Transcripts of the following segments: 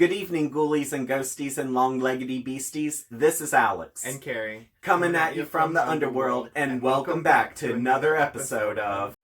Good evening, ghoulies and ghosties and long-leggedy beasties. This is Alex. And Kerry. Coming at you from the underworld, and welcome back to another episode of...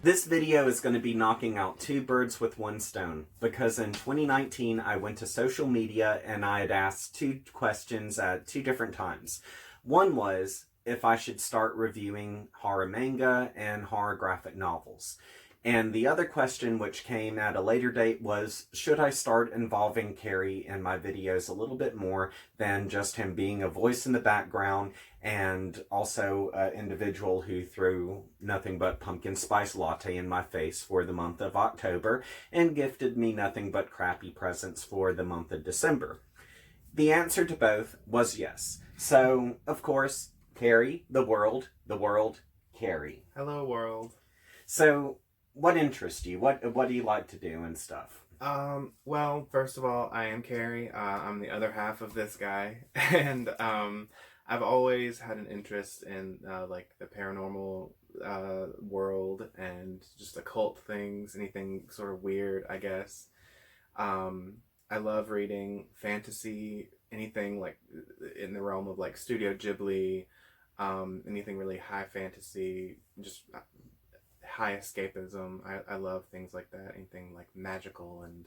This video is going to be knocking out two birds with one stone, because in 2019 I went to social media and I had asked two questions at two different times. One was if I should start reviewing horror manga and horror graphic novels. And the other question, which came at a later date, was should I start involving Kerry in my videos a little bit more than just him being a voice in the background and also an individual who threw nothing but pumpkin spice latte in my face for the month of October and gifted me nothing but crappy presents for the month of December. The answer to both was yes. So, of course, Kerry, the world, Kerry. Hello, world. So, what interests you? What do you like to do and stuff? Well, first of all, I am Kerry. I'm the other half of this guy. And, I've always had an interest in, like, the paranormal, world and just occult things, anything sort of weird, I guess. I love reading fantasy, anything, like, in the realm of, like, Studio Ghibli, anything really high fantasy, just high escapism. I love things like that. Anything like magical and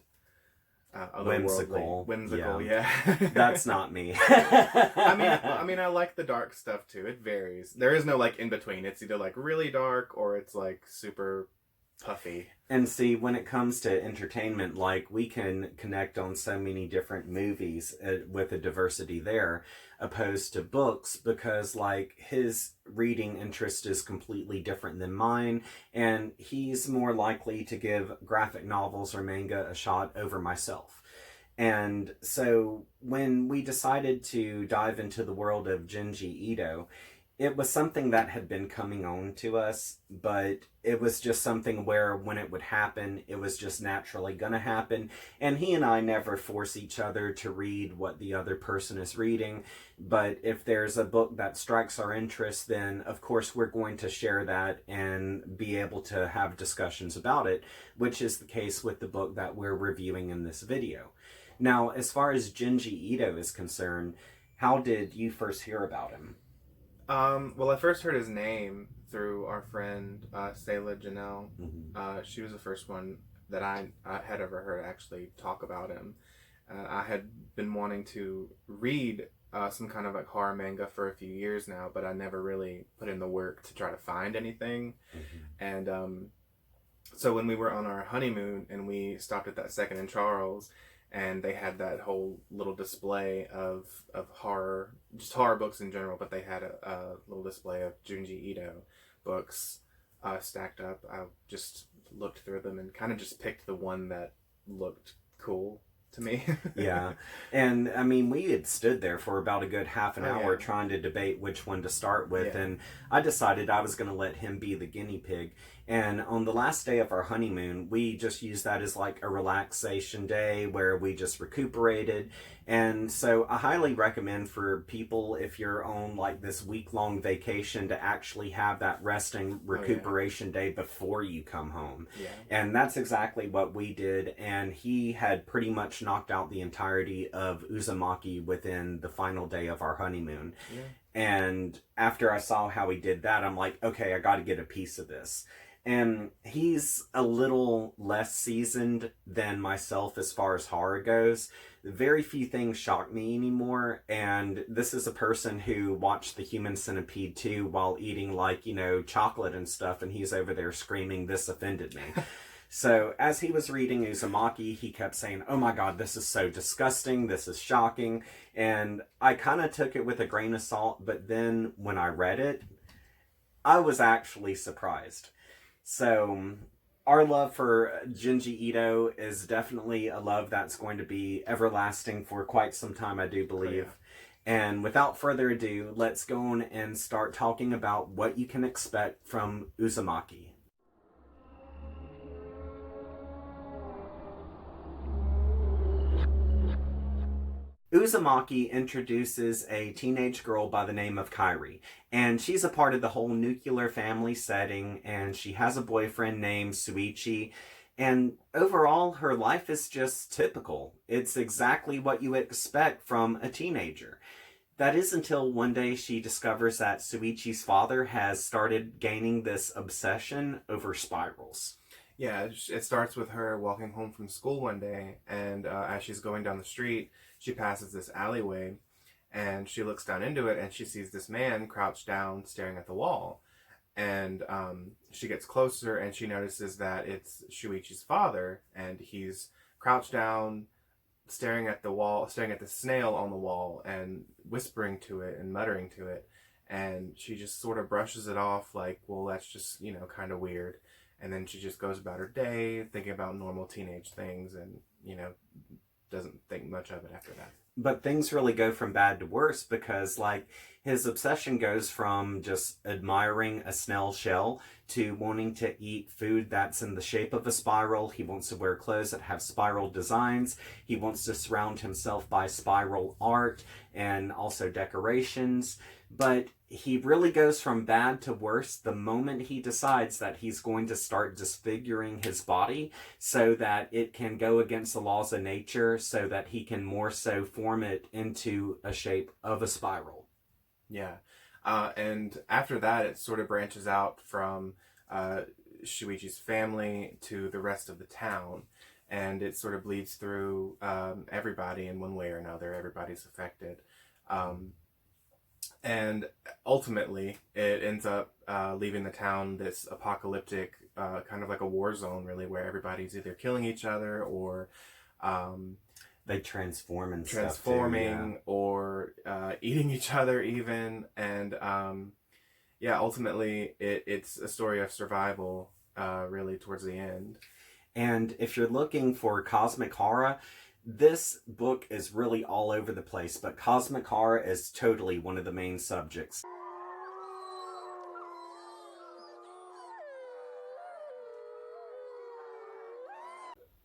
Whimsical, yeah. That's not me. I mean, I like the dark stuff too. It varies. There is no like in between. It's either like really dark or it's like super puffy. And see, when it comes to entertainment, like, we can connect on so many different movies with a diversity there, opposed to books, because, like, his reading interest is completely different than mine, and he's more likely to give graphic novels or manga a shot over myself. And so, when we decided to dive into the world of Junji Ito, it was something that had been coming on to us, but it was just something where when it would happen, it was just naturally going to happen. And he and I never force each other to read what the other person is reading. But if there's a book that strikes our interest, then of course we're going to share that and be able to have discussions about it, which is the case with the book that we're reviewing in this video. Now, as far as Junji Ito is concerned, how did you first hear about him? Well, I first heard his name through our friend, Sayla Janelle. Mm-hmm. She was the first one that I had ever heard actually talk about him. I had been wanting to read some kind of like horror manga for a few years now, but I never really put in the work to try to find anything. Mm-hmm. And so when we were on our honeymoon and we stopped at that Second and Charles, and they had that whole little display of horror, just horror books in general, but they had a little display of Junji Ito books stacked up. I just looked through them and kind of just picked the one that looked cool to me. Yeah. And I mean, we had stood there for about a good half an hour trying to debate which one to start with. Yeah. And I decided I was going to let him be the guinea pig. And on the last day of our honeymoon, we just used that as like a relaxation day where we just recuperated. And so I highly recommend for people, if you're on like this week-long vacation, to actually have that resting recuperation day before you come home. Yeah. And that's exactly what we did. And he had pretty much knocked out the entirety of Uzumaki within the final day of our honeymoon. Yeah. And after I saw how he did that, I'm like, okay, I got to get a piece of this. And he's a little less seasoned than myself as far as horror goes. Very few things shock me anymore. And this is a person who watched The Human Centipede 2 while eating, like, you know, chocolate and stuff. And he's over there screaming, "This offended me." So as he was reading Uzumaki, he kept saying, "Oh my God, this is so disgusting. This is shocking." And I kind of took it with a grain of salt. But then when I read it, I was actually surprised. So our love for Junji Ito is definitely a love that's going to be everlasting for quite some time, I do believe. Oh, yeah. And without further ado, let's go on and start talking about what you can expect from Uzumaki. Uzumaki introduces a teenage girl by the name of Kerry, and she's a part of the whole nuclear family setting, and she has a boyfriend named Suichi, and overall, her life is just typical. It's exactly what you expect from a teenager. That is until one day she discovers that Suichi's father has started gaining this obsession over spirals. Yeah, it starts with her walking home from school one day, and as she's going down the street, she passes this alleyway, and she looks down into it, and she sees this man crouched down, staring at the wall. And she gets closer, and she notices that it's Shuichi's father, and he's crouched down, staring at the wall, staring at the snail on the wall, and whispering to it and muttering to it. And she just sort of brushes it off, like, well, that's just, kind of weird. And then she just goes about her day thinking about normal teenage things, and doesn't think much of it after that. But things really go from bad to worse, because like his obsession goes from just admiring a snail shell to wanting to eat food that's in the shape of a spiral. He wants to wear clothes that have spiral designs. He wants to surround himself by spiral art and also decorations. But he really goes from bad to worse the moment he decides that he's going to start disfiguring his body so that it can go against the laws of nature, so that he can more so form it into a shape of a spiral. Yeah. And after that, it sort of branches out from Shuichi's family to the rest of the town. And it sort of bleeds through everybody in one way or another. Everybody's affected. And ultimately, it ends up leaving the town this apocalyptic, kind of like a war zone, really, where everybody's either killing each other or they transform and transforming stuff too, yeah. or eating each other even. And ultimately, it's a story of survival, really, towards the end. And if you're looking for cosmic horror, this book is really all over the place, but cosmic horror is totally one of the main subjects.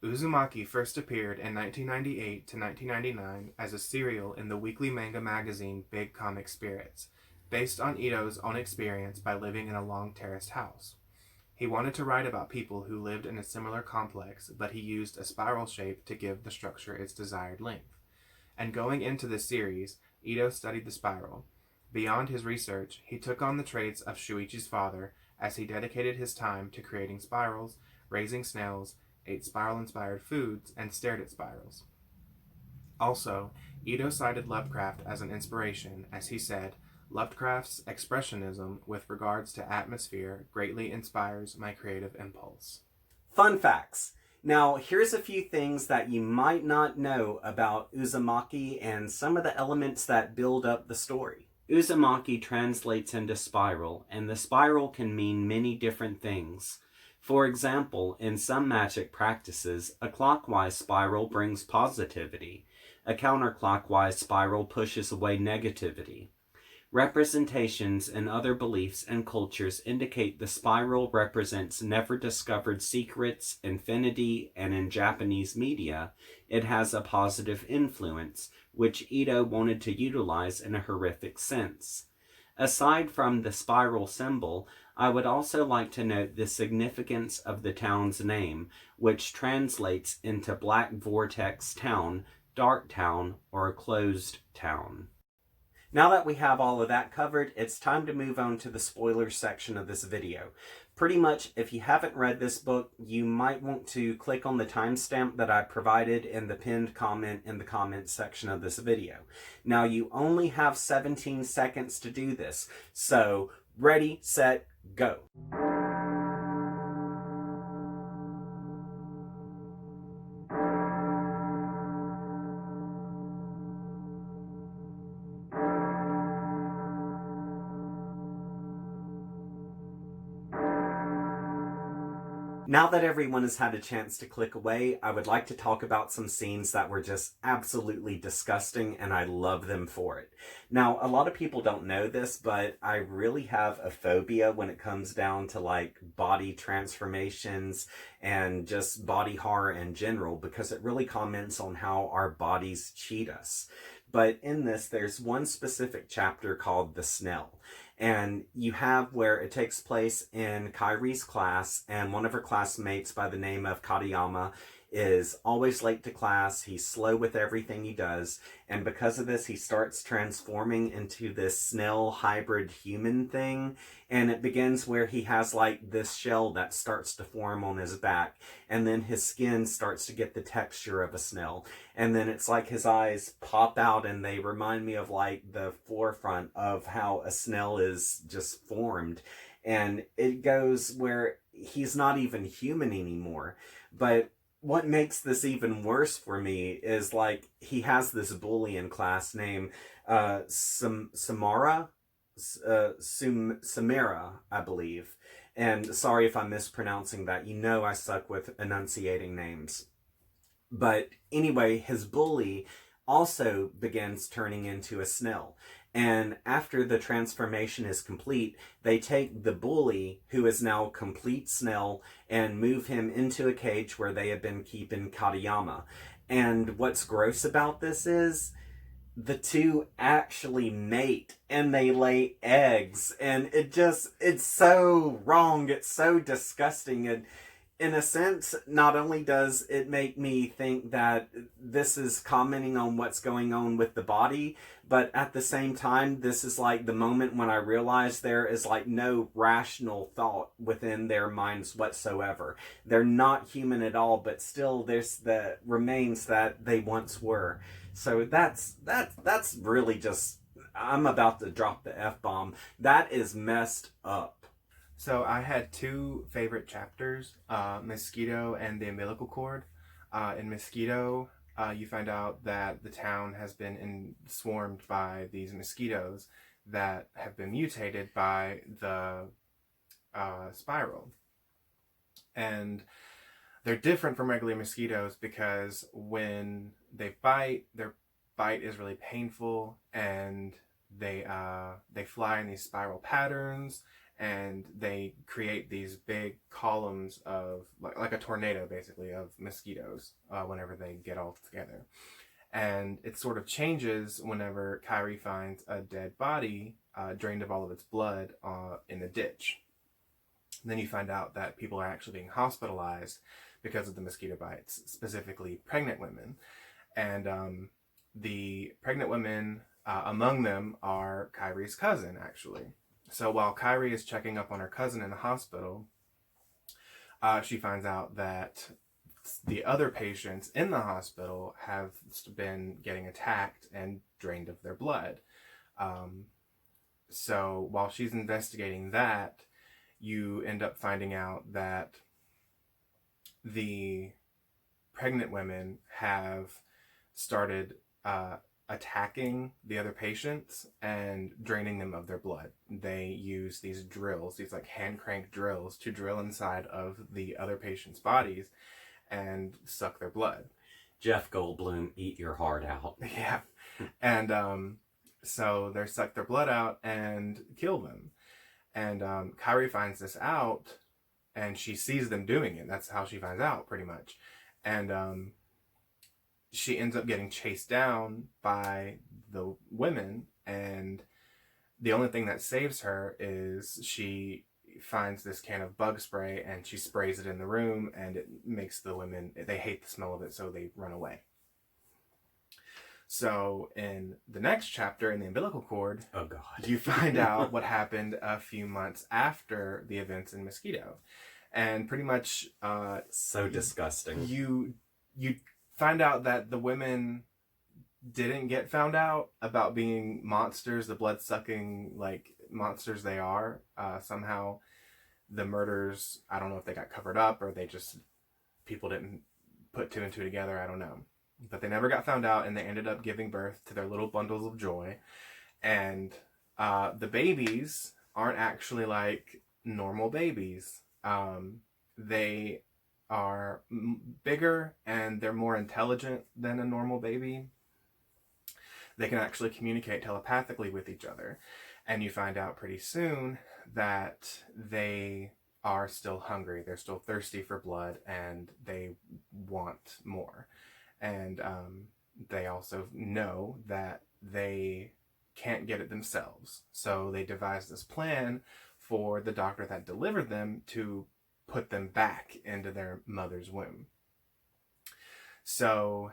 Uzumaki first appeared in 1998 to 1999 as a serial in the weekly manga magazine Big Comic Spirits, based on Ito's own experience by living in a long terraced house. He wanted to write about people who lived in a similar complex, but he used a spiral shape to give the structure its desired length. And going into this series, Ito studied the spiral. Beyond his research, he took on the traits of Shuichi's father as he dedicated his time to creating spirals, raising snails, ate spiral-inspired foods, and stared at spirals. Also, Ito cited Lovecraft as an inspiration, as he said, "Lovecraft's expressionism with regards to atmosphere greatly inspires my creative impulse." Fun facts. Now, here's a few things that you might not know about Uzumaki and some of the elements that build up the story. Uzumaki translates into spiral, and the spiral can mean many different things. For example, in some magic practices, a clockwise spiral brings positivity. A counterclockwise spiral pushes away negativity. Representations in other beliefs and cultures indicate the spiral represents never-discovered secrets, infinity, and in Japanese media, it has a positive influence, which Ito wanted to utilize in a horrific sense. Aside from the spiral symbol, I would also like to note the significance of the town's name, which translates into Black Vortex Town, Dark Town, or Closed Town. Now that we have all of that covered, it's time to move on to the spoilers section of this video. Pretty much, if you haven't read this book, you might want to click on the timestamp that I provided in the pinned comment in the comments section of this video. Now, you only have 17 seconds to do this, so ready, set, go. Now that everyone has had a chance to click away, I would like to talk about some scenes that were just absolutely disgusting, and I love them for it. Now, a lot of people don't know this, but I really have a phobia when it comes down to like body transformations and just body horror in general, because it really comments on how our bodies cheat us. But in this, there's one specific chapter called The Snail. And you have where it takes place in Kairi's class, and one of her classmates by the name of Katayama is always late to class. He's slow with everything he does. And because of this, he starts transforming into this snail hybrid human thing. And it begins where he has like this shell that starts to form on his back. And then his skin starts to get the texture of a snail. And then it's like his eyes pop out and they remind me of like the forefront of how a snail is just formed. And it goes where he's not even human anymore. But what makes this even worse for me is like he has this bully in class named Samara, Samara, I believe. And sorry if I'm mispronouncing that. You know I suck with enunciating names. But anyway, his bully also begins turning into a snail. And after the transformation is complete, they take the bully, who is now a complete snail, and move him into a cage where they have been keeping Katayama. And what's gross about this is the two actually mate and they lay eggs. And it's so wrong. It's so disgusting. And in a sense, not only does it make me think that this is commenting on what's going on with the body, but at the same time, this is like the moment when I realize there is like no rational thought within their minds whatsoever. They're not human at all, but still there's the remains that they once were. So that's really just, I'm about to drop the F-bomb. That is messed up. So I had two favorite chapters, Mosquito and the umbilical cord. In Mosquito, you find out that the town has been swarmed by these mosquitoes that have been mutated by the spiral. And they're different from regular mosquitoes because when they bite, their bite is really painful, and they fly in these spiral patterns, and they create these big columns of like a tornado basically of mosquitoes whenever they get all together. And it sort of changes whenever Kerry finds a dead body drained of all of its blood in a ditch. And then you find out that people are actually being hospitalized because of the mosquito bites, specifically pregnant women. And the pregnant women, among them are Kyrie's cousin, actually. So while Kerry is checking up on her cousin in the hospital, she finds out that the other patients in the hospital have been getting attacked and drained of their blood. So while she's investigating that, you end up finding out that the pregnant women have started attacking the other patients and draining them of their blood. They use these drills, these like hand crank drills, to drill inside of the other patients' bodies and suck their blood. Jeff Goldblum, eat your heart out. Yeah. And so they suck their blood out and kill them. And Kerry finds this out, and she sees them doing it. That's how she finds out, pretty much. And she ends up getting chased down by the women, and the only thing that saves her is she finds this can of bug spray and she sprays it in the room, and it makes the women, they hate the smell of it, so they run away. So in the next chapter, in the umbilical cord, oh god, you find out what happened a few months after the events in Mosquito. And pretty much so disgusting. You find out that the women didn't get found out about being monsters, the blood-sucking like monsters they are. Somehow the murders, I don't know if they got covered up or they just, people didn't put two and two together, I don't know. But they never got found out, and they ended up giving birth to their little bundles of joy. And the babies aren't actually like normal babies. They are bigger and they're more intelligent than a normal baby. They can actually communicate telepathically with each other. And you find out pretty soon that they are still hungry. They're still thirsty for blood, and they want more. And they also know that they can't get it themselves. So they devise this plan for the doctor that delivered them to put them back into their mother's womb. So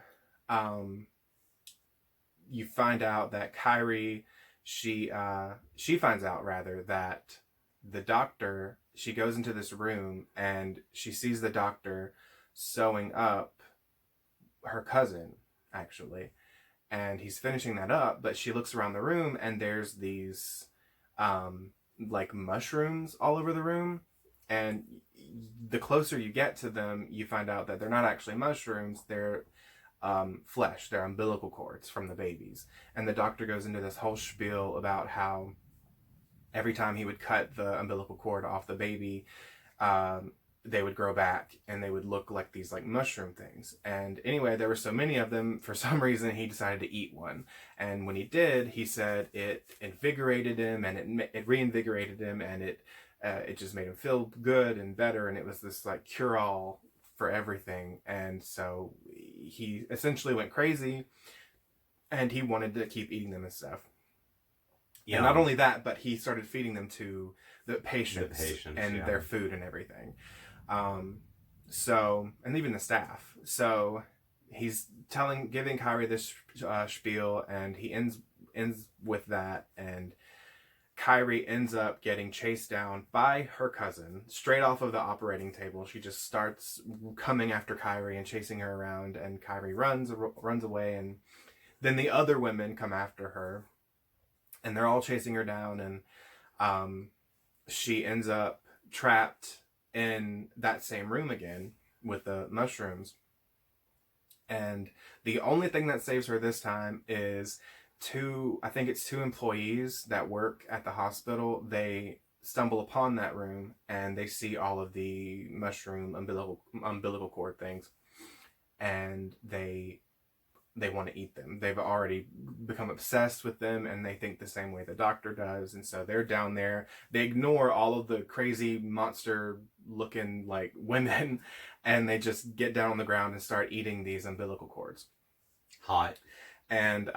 you find out that Kerry, she finds out rather that the doctor, she goes into this room and she sees the doctor sewing up her cousin, actually, and he's finishing that up, but she looks around the room and there's these like mushrooms all over the room, and the closer you get to them, you find out that they're not actually mushrooms, they're flesh, they're umbilical cords from the babies. And the doctor goes into this whole spiel about how every time he would cut the umbilical cord off the baby, they would grow back and they would look like these like mushroom things. And anyway, there were so many of them, for some reason he decided to eat one. And when he did, he said it invigorated him, and it reinvigorated him, and it just made him feel good and better, and it was this like cure-all for everything. And so he essentially went crazy and he wanted to keep eating them and stuff. Yeah. And not only that, but he started feeding them to the patients and their food and everything. So, and even the staff. So he's giving Kerry this spiel, and he ends with that, and Kerry ends up getting chased down by her cousin straight off of the operating table. She just starts coming after Kerry and chasing her around, and Kerry runs away, and then the other women come after her, and they're all chasing her down, and she ends up trapped in that same room again with the mushrooms. And the only thing that saves her this time is two employees that work at the hospital. They stumble upon that room and they see all of the mushroom umbilical cord things, and they want to eat them. They've already become obsessed with them, and they think the same way the doctor does. And so they're down there. They ignore all of the crazy monster looking like women, and they just get down on the ground and start eating these umbilical cords. Hot. And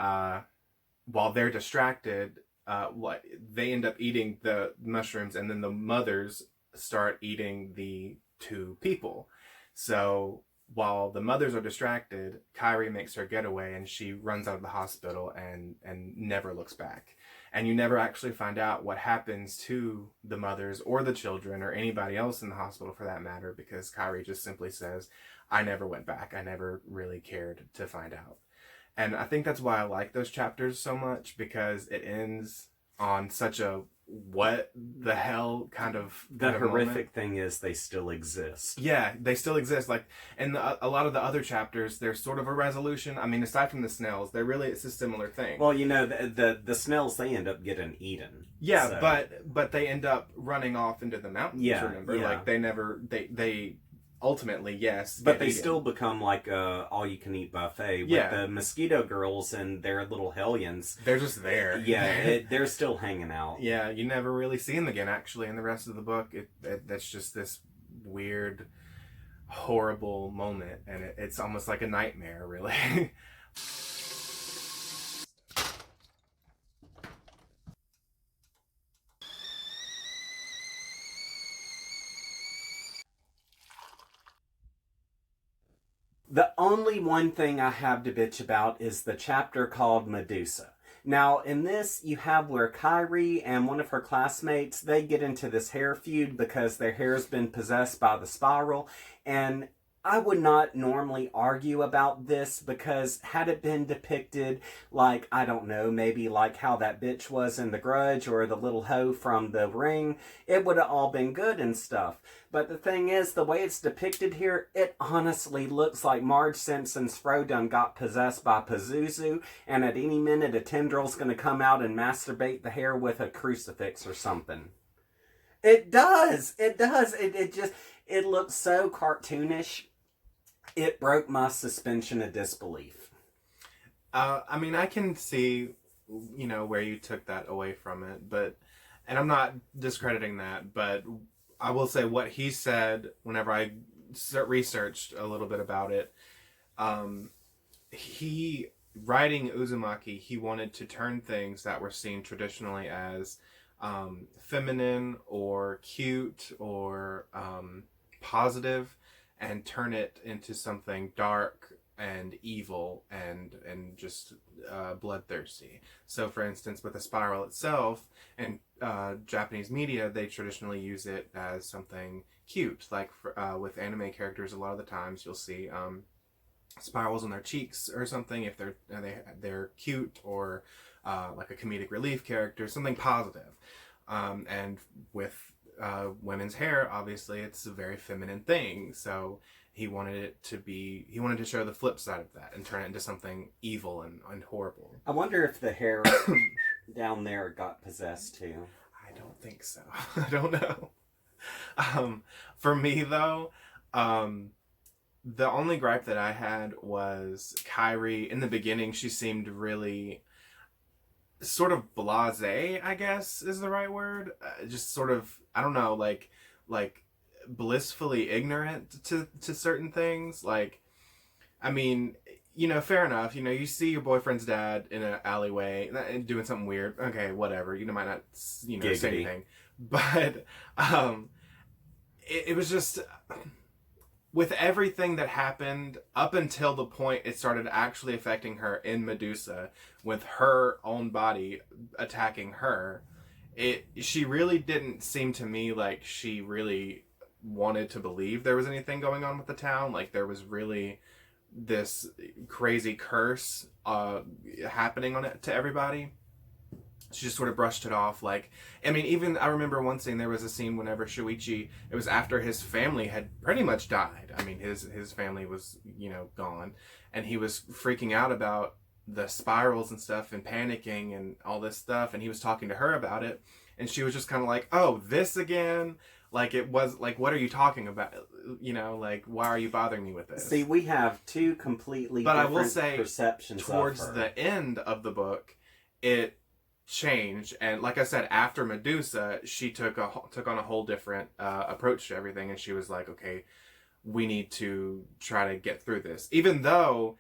while they're distracted, they end up eating the mushrooms, and then the mothers start eating the two people. So while the mothers are distracted, Kerry makes her getaway, and she runs out of the hospital and never looks back. And you never actually find out what happens to the mothers or the children or anybody else in the hospital for that matter, because Kerry just simply says, I never went back. I never really cared to find out. And I think that's why I like those chapters so much, because it ends on such a what the hell kind of horrific moment. Thing is they still exist. Yeah, they still exist. Like, and a lot of the other chapters, there's sort of a resolution. I mean, aside from the snails, it's a similar thing. Well, you know, the snails, they end up getting eaten. Yeah, so. but they end up running off into the mountains. Yeah, remember, yeah. Like they ultimately, yes, but they still become like a all-you-can-eat buffet. With the Mosquito girls and their little hellions, they're just there. Yeah, they're still hanging out. Yeah, you never really see them again. Actually, in the rest of the book, that's just this weird, horrible moment, and it's almost like a nightmare, really. The only one thing I have to bitch about is the chapter called Medusa. Now, in this, you have where Kerry and one of her classmates, they get into this hair feud because their hair's been possessed by the spiral. And I would not normally argue about this, because had it been depicted like, I don't know, maybe like how that bitch was in The Grudge or the little hoe from The Ring, it would have all been good and stuff. But the thing is, the way it's depicted here, it honestly looks like Marge Simpson's Frodon got possessed by Pazuzu, and at any minute a tendril's going to come out and masturbate the hair with a crucifix or something. It does! It does! It looks so cartoonish. It broke my suspension of disbelief. I mean, I can see, where you took that away from it, and I'm not discrediting that, but I will say what he said whenever I researched a little bit about it, he writing Uzumaki, he wanted to turn things that were seen traditionally as feminine or cute or positive, and turn it into something dark and evil and just bloodthirsty. So, for instance, with the spiral itself, in Japanese media, they traditionally use it as something cute. Like with anime characters, a lot of the times you'll see spirals on their cheeks or something if they're cute, or like a comedic relief character, something positive. And with women's hair, obviously, it's a very feminine thing. So he wanted to show the flip side of that and turn it into something evil and horrible. I wonder if the hair down there got possessed too. I don't think so. I don't know. For me, though, the only gripe that I had was Kerry. In the beginning, she seemed really sort of blasé, I guess is the right word. Just sort of, I don't know, like blissfully ignorant to certain things. Like, I mean, fair enough. You see your boyfriend's dad in an alleyway and doing something weird. Okay, whatever. Might not, Giggity. say anything. But it was just, with everything that happened up until the point it started actually affecting her in Medusa, with her own body attacking her, she really didn't seem to me like she really wanted to believe there was anything going on with the town. Like, there was really this crazy curse happening on it to everybody. She just sort of brushed it off. Like, I mean, even I remember one scene, there was a scene whenever Shuichi, it was after his family had pretty much died. I mean, his family was, gone, and he was freaking out about the spirals and stuff and panicking and all this stuff, and he was talking to her about it, and she was just kind of like, oh, this again? Like, it was like, what are you talking about? Like, why are you bothering me with this? See, we have two completely but different I will say, perceptions towards of her. the end of the book, it changed, and like I said, after Medusa, she took on a whole different approach to everything, and she was like, okay, we need to try to get through this. Even though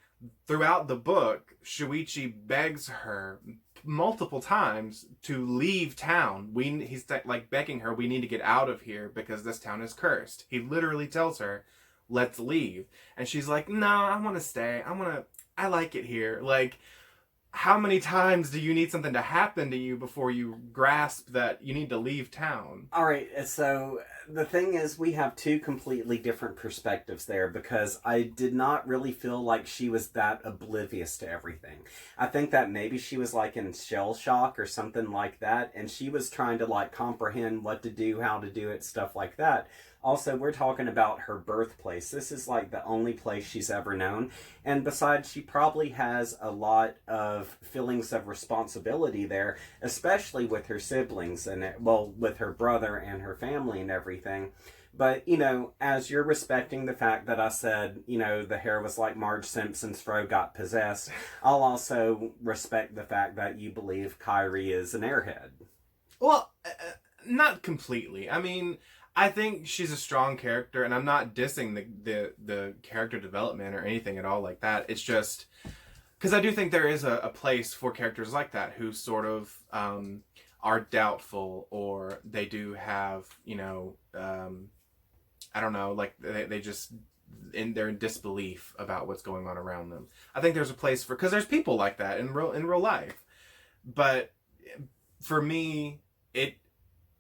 throughout the book, Shuichi begs her multiple times to leave town. He's like begging her, we need to get out of here because this town is cursed. He literally tells her, let's leave. And she's like, no, I want to stay. I like it here. Like, how many times do you need something to happen to you before you grasp that you need to leave town? All right, so the thing is, we have two completely different perspectives there, because I did not really feel like she was that oblivious to everything. I think that maybe she was like in shell shock or something like that, and she was trying to like comprehend what to do, how to do it, stuff like that. Also, we're talking about her birthplace. This is like the only place she's ever known. And besides, she probably has a lot of feelings of responsibility there, especially with her siblings and, well, with her brother and her family and everything. But, as you're respecting the fact that I said, the hair was like Marge Simpson's fro got possessed, I'll also respect the fact that you believe Kerry is an airhead. Well, not completely. I mean, I think she's a strong character, and I'm not dissing the character development or anything at all like that. It's just because I do think there is a place for characters like that who sort of are doubtful, or they do have, I don't know, like they just they're in disbelief about what's going on around them. I think there's a place for, because there's people like that in real life, but for me,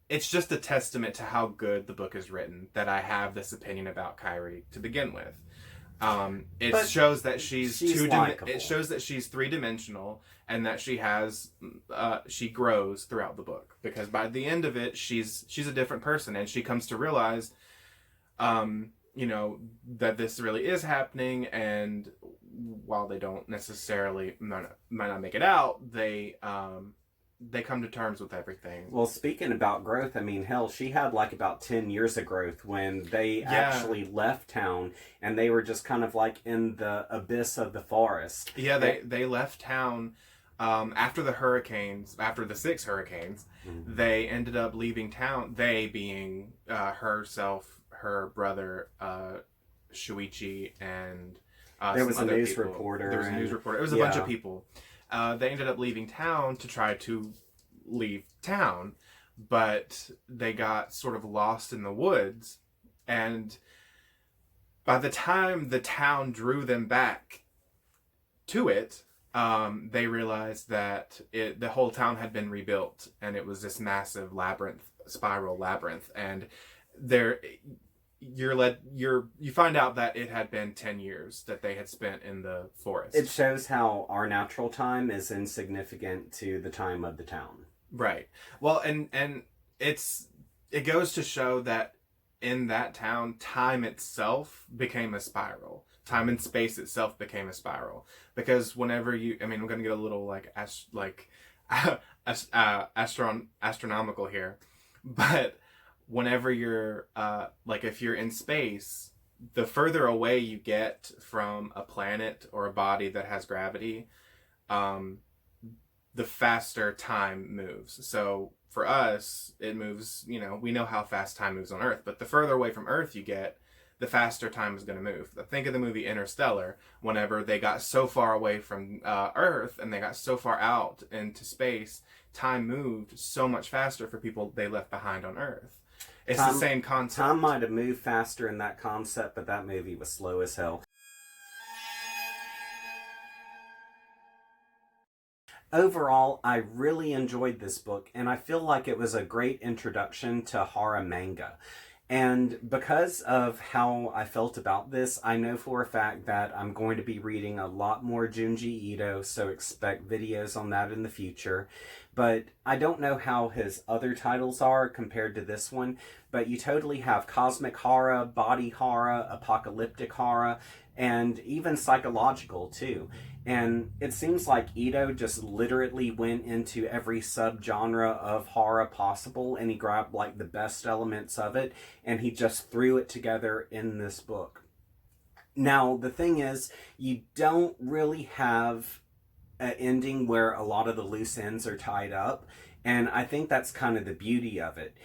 it's just a testament to how good the book is written that I have this opinion about Kerry to begin with. It shows that she's it shows that she's three-dimensional, and that she grows throughout the book, because by the end of it, she's a different person, and she comes to realize that this really is happening, and while they don't necessarily might not make it out, they come to terms with everything. Well, speaking about growth, I mean, hell, she had like about 10 years of growth when they actually left town, and they were just kind of like in the abyss of the forest. Yeah, they left town after the 6 hurricanes. Mm-hmm. They ended up leaving town, they being herself, her brother, Shuichi, and There was a news people. reporter. There was a news reporter. It was a bunch of people. They ended up leaving town to try to leave town, but they got sort of lost in the woods, and by the time the town drew them back to it, they realized that the whole town had been rebuilt, and it was this massive spiral labyrinth, and you find out that it had been 10 years that they had spent in the forest. It shows how our natural time is insignificant to the time of the town. Right. Well, and it goes to show that in that town, time itself became a spiral. Time and space itself became a spiral. Because whenever I'm going to get a little astronomical here, but whenever you're if you're in space, the further away you get from a planet or a body that has gravity, the faster time moves. So for us, it moves, we know how fast time moves on Earth, but the further away from Earth you get, the faster time is going to move. Think of the movie Interstellar. Whenever they got so far away from Earth and they got so far out into space, time moved so much faster for people they left behind on Earth. It's the same concept. Time might have moved faster in that concept, but that movie was slow as hell. Overall, I really enjoyed this book, and I feel like it was a great introduction to horror manga. And because of how I felt about this, I know for a fact that I'm going to be reading a lot more Junji Ito, so expect videos on that in the future. But I don't know how his other titles are compared to this one, but you totally have cosmic horror, body horror, apocalyptic horror, and even psychological too. And it seems like Ito just literally went into every subgenre of horror possible, and he grabbed like the best elements of it, and he just threw it together in this book. Now, the thing is, you don't really have an ending where a lot of the loose ends are tied up, and I think that's kind of the beauty of it.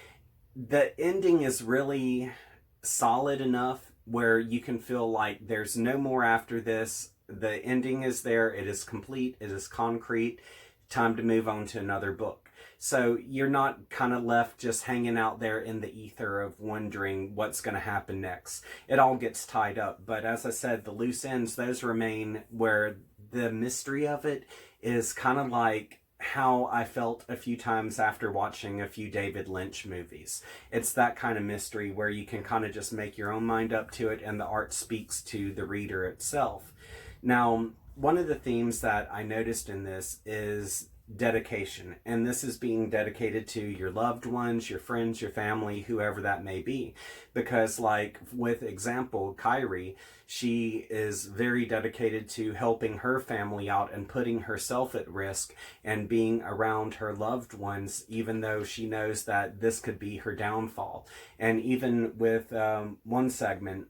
The ending is really solid enough where you can feel like there's no more after this. The ending is there, it is complete, it is concrete, time to move on to another book. So you're not kind of left just hanging out there in the ether of wondering what's going to happen next. It all gets tied up, but as I said, the loose ends, those remain, where the mystery of it is kind of like how I felt a few times after watching a few David Lynch movies. It's that kind of mystery where you can kind of just make your own mind up to it, and the art speaks to the reader itself. Now, one of the themes that I noticed in this is dedication, and this is being dedicated to your loved ones, your friends, your family, whoever that may be. Because like with example, Kerry, she is very dedicated to helping her family out and putting herself at risk and being around her loved ones, even though she knows that this could be her downfall. And even with one segment,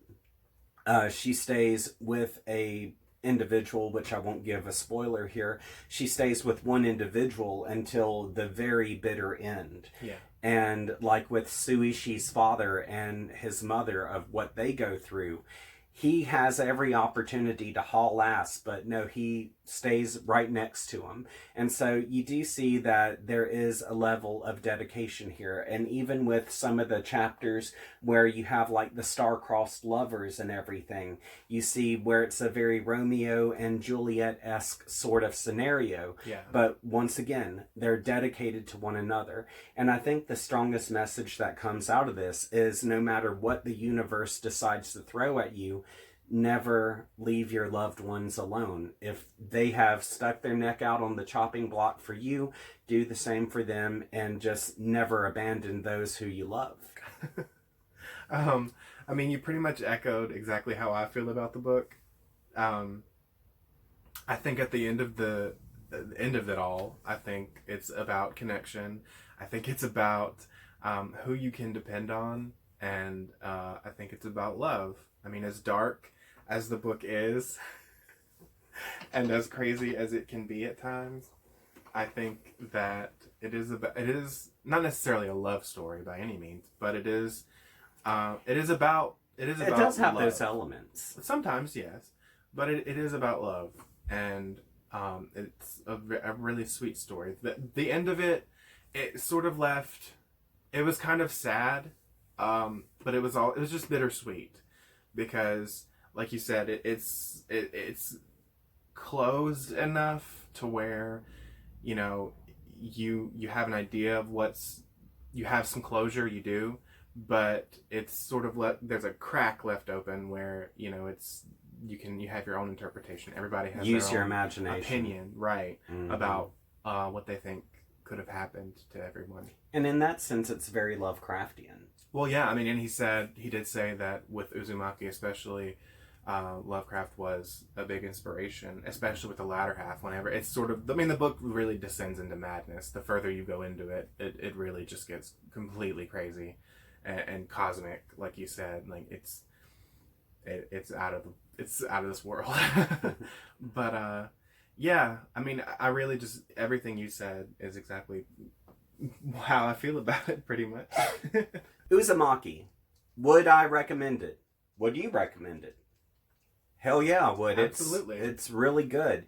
she stays with a individual, which I won't give a spoiler here. She stays with one individual until the very bitter end. Yeah. And like with Suishi's father and his mother, of what they go through, he has every opportunity to haul ass, but no, he stays right next to him. And so you do see that there is a level of dedication here. And even with some of the chapters where you have like the star-crossed lovers and everything, you see where it's a very Romeo and Juliet-esque sort of scenario. Yeah. But once again, they're dedicated to one another. And I think the strongest message that comes out of this is, no matter what the universe decides to throw at you, never leave your loved ones alone. If they have stuck their neck out on the chopping block for you, do the same for them, and just never abandon those who you love. I mean, you pretty much echoed exactly how I feel about the book. I think at the end of it all, I think it's about connection. I think it's about who you can depend on, and I think it's about love. I mean, as dark as the book is, and as crazy as it can be at times, I think that it is not necessarily a love story by any means, but it is about It does have love. those elements. Sometimes, yes, but it is about love, and it's a really sweet story. The end of it sort of left. It was kind of sad, but it was just bittersweet because, like you said, it's closed enough to where, you know, you have an idea of you have some closure, you do, but it's sort of there's a crack left open where, you know, you have your own interpretation. Everybody has use their your own imagination, opinion, right, mm-hmm. about what they think could have happened to everyone. And in that sense, it's very Lovecraftian. Well, yeah, I mean, and he did say that with Uzumaki especially, Lovecraft was a big inspiration, especially with the latter half. Whenever it's sort of, I mean, the book really descends into madness. The further you go into it, it really just gets completely crazy and cosmic, like you said. Like it's out of this world. But yeah, I mean, I really just everything you said is exactly how I feel about it, pretty much. Uzumaki. Would I recommend it? Would you recommend it? Hell yeah, I would. Absolutely. It's really good.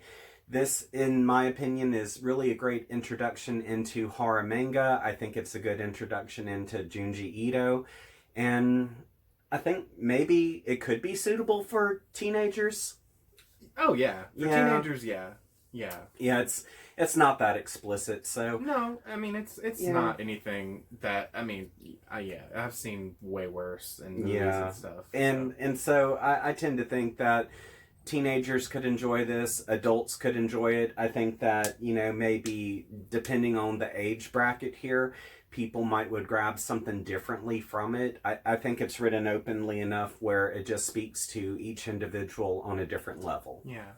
This, in my opinion, is really a great introduction into horror manga. I think it's a good introduction into Junji Ito. And I think maybe it could be suitable for teenagers. Oh, yeah. For teenagers, yeah. Yeah. Yeah, it's not that explicit, so... No, I mean, it's not anything that... I mean, yeah, I've seen way worse in movies and stuff. And so I tend to think that teenagers could enjoy this, adults could enjoy it. I think that, you know, maybe depending on the age bracket here, people would grab something differently from it. I think it's written openly enough where it just speaks to each individual on a different level. Yeah.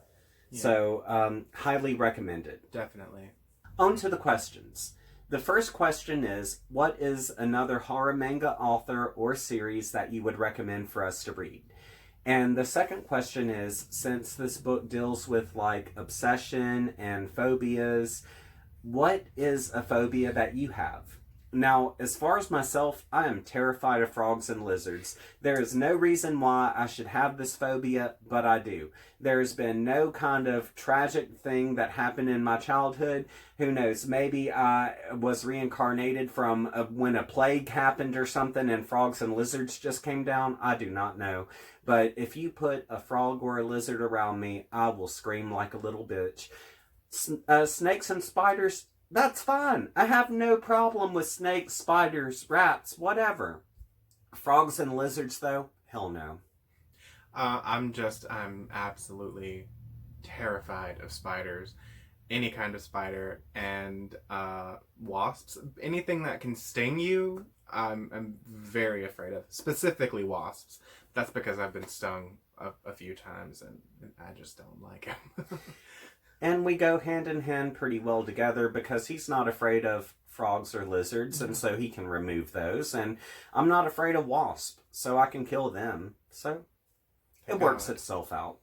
So, highly recommended. Definitely. On to the questions. The first question is, what is another horror manga author or series that you would recommend for us to read? And the second question is, since this book deals with like obsession and phobias, what is a phobia that you have? Now, as far as myself, I am terrified of frogs and lizards. There is no reason why I should have this phobia, but I do. There's been no kind of tragic thing that happened in my childhood. Who knows, maybe I was reincarnated from when a plague happened or something and frogs and lizards just came down. I do not know. But if you put a frog or a lizard around me, I will scream like a little bitch. Snakes and spiders... That's fine. I have no problem with snakes, spiders, rats, whatever. Frogs and lizards, though? Hell no. I'm absolutely terrified of spiders. Any kind of spider. And wasps. Anything that can sting you, I'm very afraid of. Specifically wasps. That's because I've been stung a few times and I just don't like them. And we go hand in hand pretty well together because he's not afraid of frogs or lizards, and so he can remove those. And I'm not afraid of wasps, so I can kill them. So it works itself out.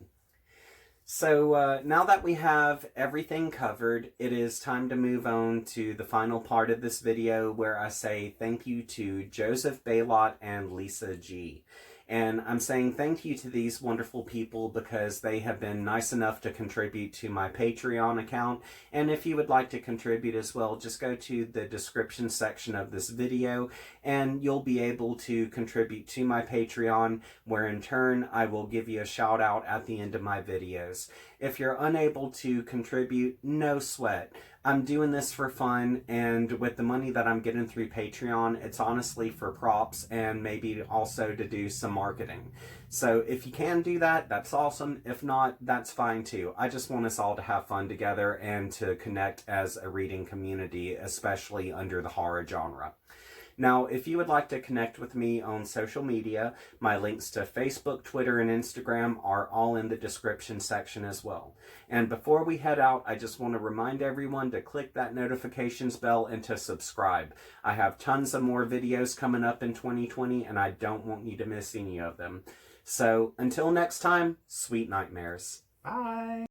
So now that we have everything covered, it is time to move on to the final part of this video where I say thank you to Joseph Baylott and Lisa G. And I'm saying thank you to these wonderful people because they have been nice enough to contribute to my Patreon account. And if you would like to contribute as well, just go to the description section of this video and you'll be able to contribute to my Patreon, where in turn I will give you a shout out at the end of my videos. If you're unable to contribute, no sweat. I'm doing this for fun, and with the money that I'm getting through Patreon, it's honestly for props and maybe also to do some marketing. So if you can do that, that's awesome. If not, that's fine too. I just want us all to have fun together and to connect as a reading community, especially under the horror genre. Now, if you would like to connect with me on social media, my links to Facebook, Twitter, and Instagram are all in the description section as well. And before we head out, I just want to remind everyone to click that notifications bell and to subscribe. I have tons of more videos coming up in 2020, and I don't want you to miss any of them. So, until next time, sweet nightmares. Bye!